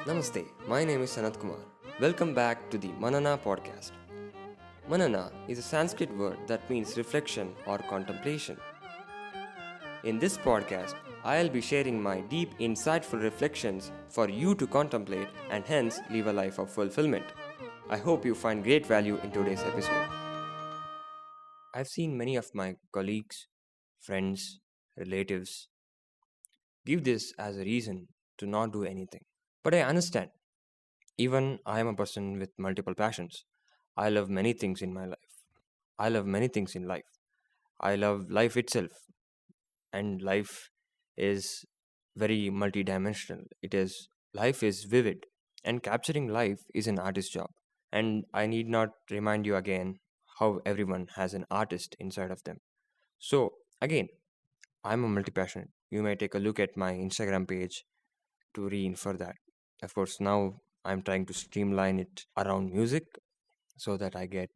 Namaste, my name is Sanat Kumar. Welcome back to the Manana podcast. Manana is a Sanskrit word that means reflection or contemplation. In this podcast, I'll be sharing my deep, insightful reflections for you to contemplate and hence live a life of fulfillment. I hope you find great value in today's episode. I've seen many of my colleagues, friends, relatives give this as a reason to not do anything. But I understand. Even I am a person with multiple passions. I love many things in my life. I love many things in life. I love life itself. And life is very multidimensional. Life is vivid. And capturing life is an artist's job. And I need not remind you again how everyone has an artist inside of them. So again, I'm a multi-passionate. You may take a look at my Instagram page to reinfer that. Of course, now I'm trying to streamline it around music so that I get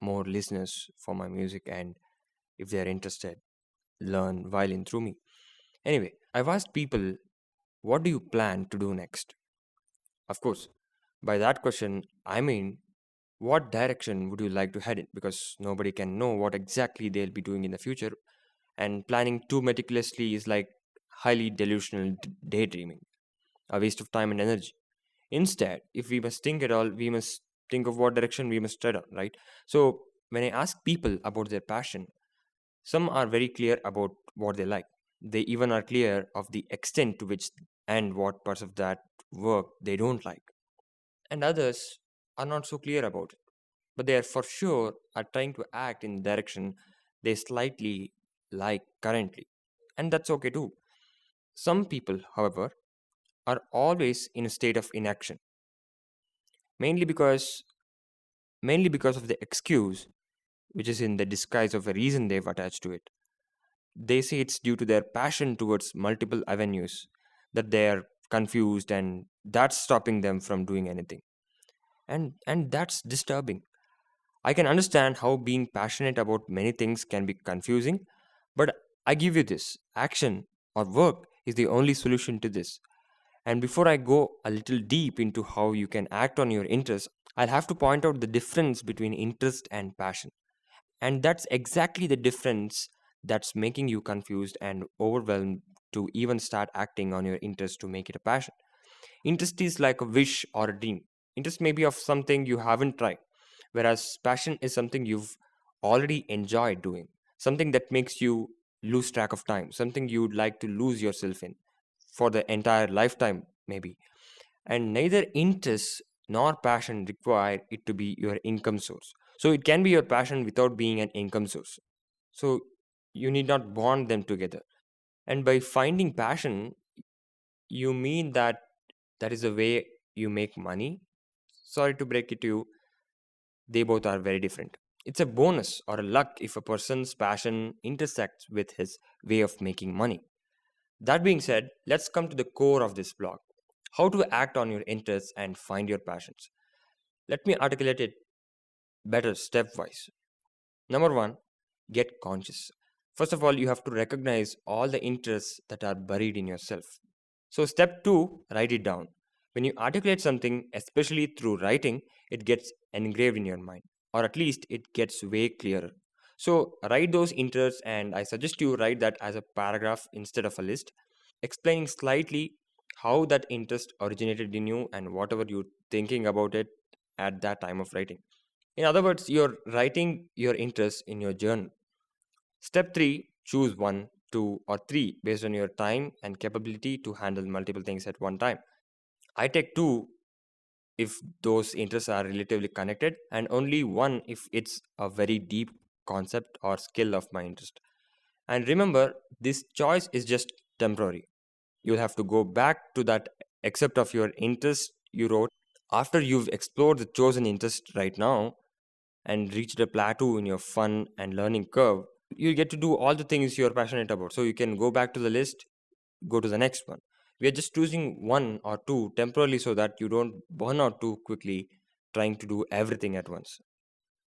more listeners for my music, and if they're interested, learn violin through me. Anyway, I've asked people, what do you plan to do next? Of course, by that question, I mean, what direction would you like to head in? Because nobody can know what exactly they'll be doing in the future, and planning too meticulously is like highly delusional daydreaming, a waste of time and energy. Instead, if we must think at all, we must think of what direction we must tread on, right? So, when I ask people about their passion, some are very clear about what they like. They even are clear of the extent to which and what parts of that work they don't like. And others are not so clear about it. But they are for sure are trying to act in the direction they slightly like currently. And that's okay too. Some people, however, are always in a state of inaction, mainly because mainly because of the excuse which is in the disguise of a reason they've attached to it. They say it's due to their passion towards multiple avenues that they are confused and that's stopping them from doing anything. And that's disturbing. I can understand how being passionate about many things can be confusing, but I give you this. Action or work is the only solution to this. And before I go a little deep into how you can act on your interests, I'll have to point out the difference between interest and passion. And that's exactly the difference that's making you confused and overwhelmed to even start acting on your interest to make it a passion. Interest is like a wish or a dream. Interest may be of something you haven't tried, whereas passion is something you've already enjoyed doing, something that makes you lose track of time, something you'd like to lose yourself in for the entire lifetime, maybe. And neither interest nor passion require it to be your income source. So it can be your passion without being an income source. So you need not bond them together. And by finding passion, you mean that that is the way you make money. Sorry to break it to you, they both are very different. It's a bonus or a luck if a person's passion intersects with his way of making money. That being said, let's come to the core of this blog, how to act on your interests and find your passions. Let me articulate it better stepwise. Number one, get conscious. First of all, you have to recognize all the interests that are buried in yourself. So, step two, write it down. When you articulate something, especially through writing, it gets engraved in your mind, or at least it gets way clearer. So, write those interests, and I suggest you write that as a paragraph instead of a list, explaining slightly how that interest originated in you and whatever you're thinking about it at that time of writing. In other words, you're writing your interests in your journal. Step 3, choose 1, 2, or 3 based on your time and capability to handle multiple things at one time. I take 2 if those interests are relatively connected, and only 1 if it's a very deep concept or skill of my interest. And remember, this choice is just temporary. You'll have to go back to that except of your interest you wrote after you've explored the chosen interest right now and reached a plateau in your fun and learning curve. You get to do all the things you're passionate about. So you can go back to the list, go to the next one. We are just choosing 1 or 2 temporarily so that you don't burn out too quickly trying to do everything at once.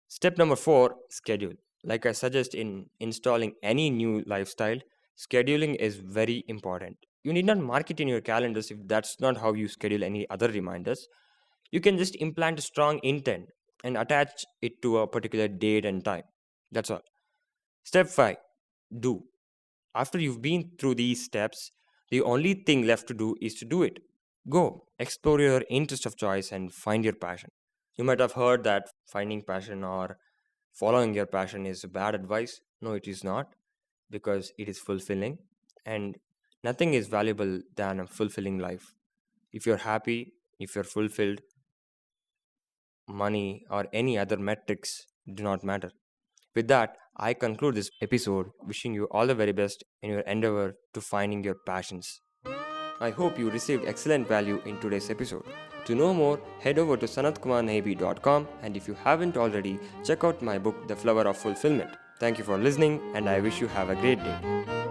Step number 4, schedule. Like I suggest in installing any new lifestyle, scheduling is very important. You need not mark it in your calendars if that's not how you schedule any other reminders. You can just implant a strong intent and attach it to a particular date and time. That's all. Step 5, do. After you've been through these steps, the only thing left to do is to do it. Go, explore your interest of choice and find your passion. You might have heard that finding passion or following your passion is bad advice. No, it is not, because it is fulfilling, and nothing is valuable than a fulfilling life. If you're happy, if you're fulfilled, money or any other metrics do not matter. With that, I conclude this episode wishing you all the very best in your endeavor to finding your passions. I hope you received excellent value in today's episode. To know more, head over to sanatkumarnebi.com, and if you haven't already, check out my book The Flower of Fulfillment. Thank you for listening, and I wish you have a great day.